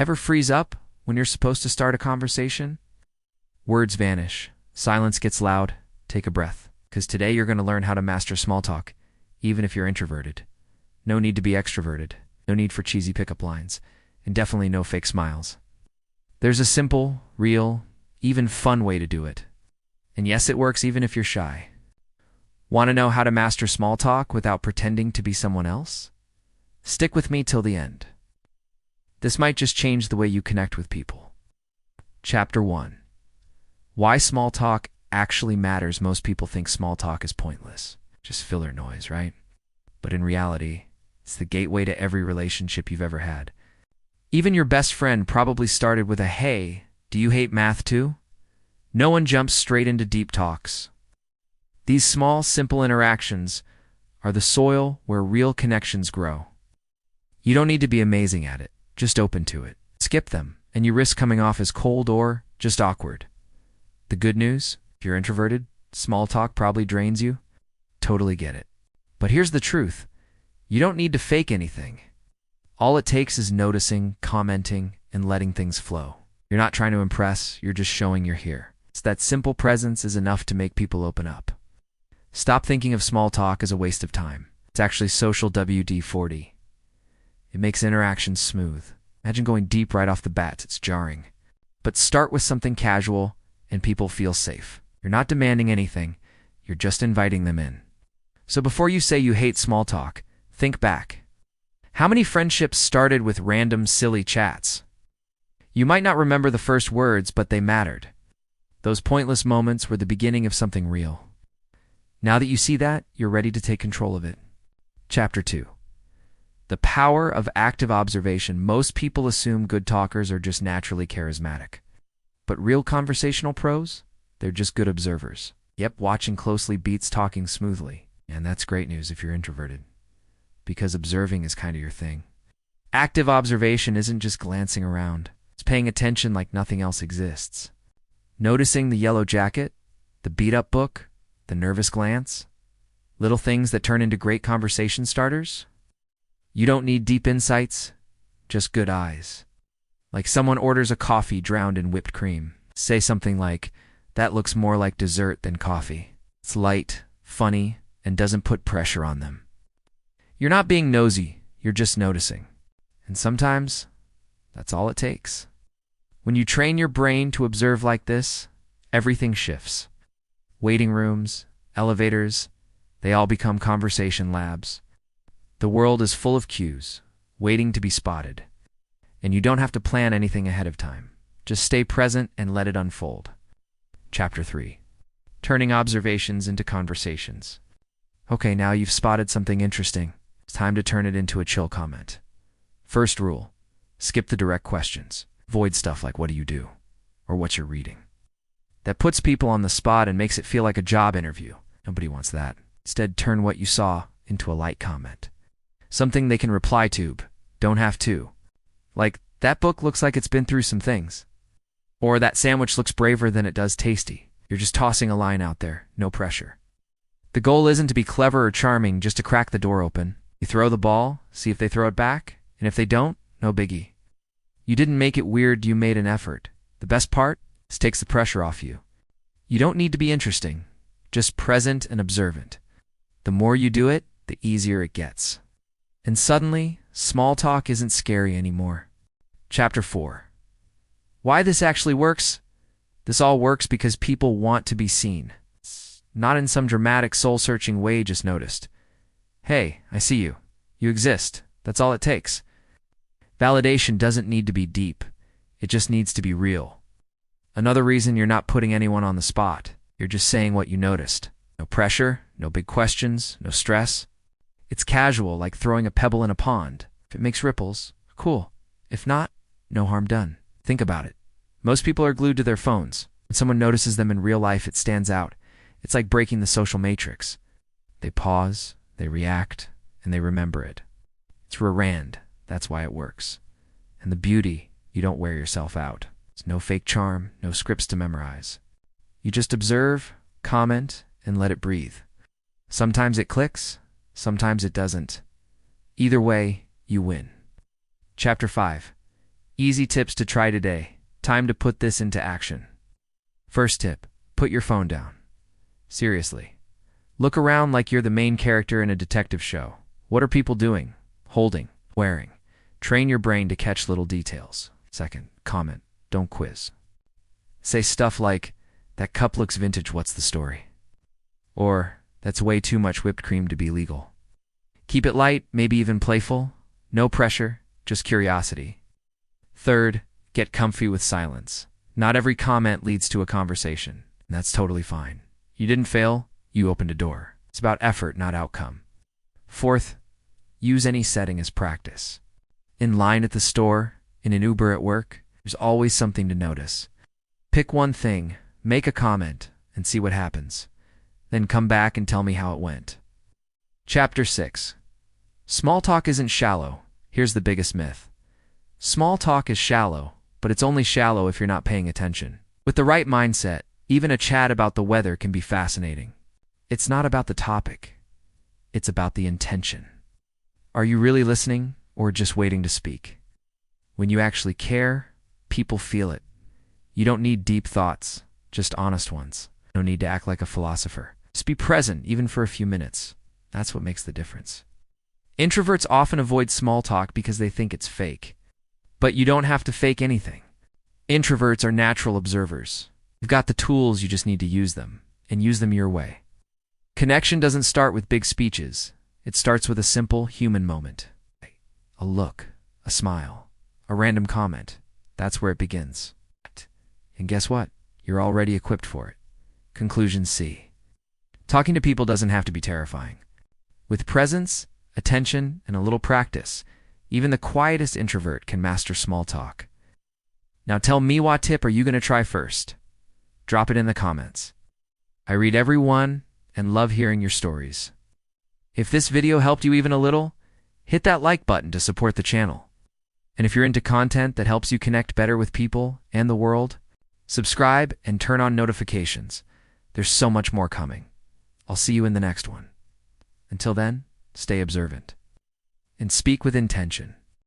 Ever freeze up when you're supposed to start a conversation? Words vanish. Silence gets loud. Take a breath, because today you're going to learn how to master small talk, even if you're introverted. No need to be extroverted. No need for cheesy pickup lines. And definitely no fake smiles. There's a simple, real, even fun way to do it. And yes, it works even if you're shy. Want to know how to master small talk without pretending to be someone else? Stick with me till the end. This might just change the way you connect with people. Chapter 1. Why small talk actually matters. Most people think small talk is pointless. Just filler noise, right? But in reality, it's the gateway to every relationship you've ever had. Even your best friend probably started with a, "Hey, do you hate math too?" No one jumps straight into deep talks. These small, simple interactions are the soil where real connections grow. You don't need to be amazing at it, just open to it. Skip them, and you risk coming off as cold or just awkward. The good news, if you're introverted, small talk probably drains you. Totally get it. But here's the truth. You don't need to fake anything. All it takes is noticing, commenting, and letting things flow. You're not trying to impress, you're just showing you're here. It's that simple presence is enough to make people open up. Stop thinking of small talk as a waste of time. It's actually social WD-40. It makes interactions smooth. Imagine going deep right off the bat. It's jarring. But start with something casual, and people feel safe. You're not demanding anything. You're just inviting them in. So before you say you hate small talk, think back. How many friendships started with random, silly chats? You might not remember the first words, but they mattered. Those pointless moments were the beginning of something real. Now that you see that, you're ready to take control of it. Chapter 2. The power of active observation. Most people assume good talkers are just naturally charismatic. But real conversational pros? They're just good observers. Yep, watching closely beats talking smoothly. And that's great news if you're introverted, because observing is kind of your thing. Active observation isn't just glancing around. It's paying attention like nothing else exists. Noticing the yellow jacket, the beat-up book, the nervous glance, little things that turn into great conversation starters. You don't need deep insights, just good eyes. Like someone orders a coffee drowned in whipped cream. Say something like, "That looks more like dessert than coffee." It's light, funny, and doesn't put pressure on them. You're not being nosy, you're just noticing. And sometimes, that's all it takes. When you train your brain to observe like this, everything shifts. Waiting rooms, elevators, they all become conversation labs. The world is full of cues, waiting to be spotted. And you don't have to plan anything ahead of time. Just stay present and let it unfold. Chapter 3. Turning observations into conversations. Okay, now you've spotted something interesting. It's time to turn it into a chill comment. First rule, skip the direct questions. Avoid stuff like, "What do you do?" or "What's your reading?" That puts people on the spot and makes it feel like a job interview. Nobody wants that. Instead, turn what you saw into a light comment. Something they can reply to, don't have to. Like, "That book looks like it's been through some things." Or, "That sandwich looks braver than it does tasty." You're just tossing a line out there, no pressure. The goal isn't to be clever or charming, just to crack the door open. You throw the ball, see if they throw it back, and if they don't, no biggie. You didn't make it weird, you made an effort. The best part? This takes the pressure off you. You don't need to be interesting, just present and observant. The more you do it, the easier it gets. And suddenly, small talk isn't scary anymore. Chapter 4. Why this actually works? This all works because people want to be seen. Not in some dramatic, soul-searching way, just noticed. "Hey, I see you. You exist." That's all it takes. Validation doesn't need to be deep. It just needs to be real. Another reason you're not putting anyone on the spot. You're just saying what you noticed. No pressure, no big questions, no stress. It's casual, like throwing a pebble in a pond. If it makes ripples, cool. If not, no harm done. Think about it. Most people are glued to their phones. When someone notices them in real life, it stands out. It's like breaking the social matrix. They pause, they react, and they remember it. It's Rand. That's why it works. And the beauty, you don't wear yourself out. There's no fake charm, no scripts to memorize. You just observe, comment, and let it breathe. Sometimes it clicks, sometimes it doesn't. Either way, you win. Chapter 5. Easy tips to try today. Time to put this into action. First tip, put your phone down. Seriously. Look around like you're the main character in a detective show. What are people doing? Holding, wearing. Train your brain to catch little details. Second, comment, don't quiz. Say stuff like, that cup looks vintage, what's the story? Or, that's way too much whipped cream to be legal. Keep it light, maybe even playful. No pressure, just curiosity. Third, get comfy with silence. Not every comment leads to a conversation, and that's totally fine. You didn't fail, you opened a door. It's about effort, not outcome. Fourth, use any setting as practice. In line at the store, in an Uber at work, there's always something to notice. Pick one thing, make a comment, and see what happens. Then come back and tell me how it went. Chapter 6. Small talk isn't shallow. Here's the biggest myth. Small talk is shallow, but it's only shallow if you're not paying attention. With the right mindset, even a chat about the weather can be fascinating. It's not about the topic. It's about the intention. Are you really listening or just waiting to speak? When you actually care, people feel it. You don't need deep thoughts, just honest ones. No need to act like a philosopher. Just be present, even for a few minutes. That's what makes the difference. Introverts often avoid small talk because they think it's fake. But you don't have to fake anything. Introverts are natural observers. You've got the tools, you just need to use them, and use them your way. Connection doesn't start with big speeches. It starts with a simple human moment. A look, a smile, a random comment. That's where it begins. And guess what? You're already equipped for it. Conclusion C. Talking to people doesn't have to be terrifying. With presence, attention, and a little practice, even the quietest introvert can master small talk. Now tell me, what tip are you going to try first? Drop it in the comments. I read every one and love hearing your stories. If this video helped you even a little, hit that like button to support the channel. And if you're into content that helps you connect better with people and the world, subscribe and turn on notifications. There's so much more coming. I'll see you in the next one. Until then, stay observant and speak with intention.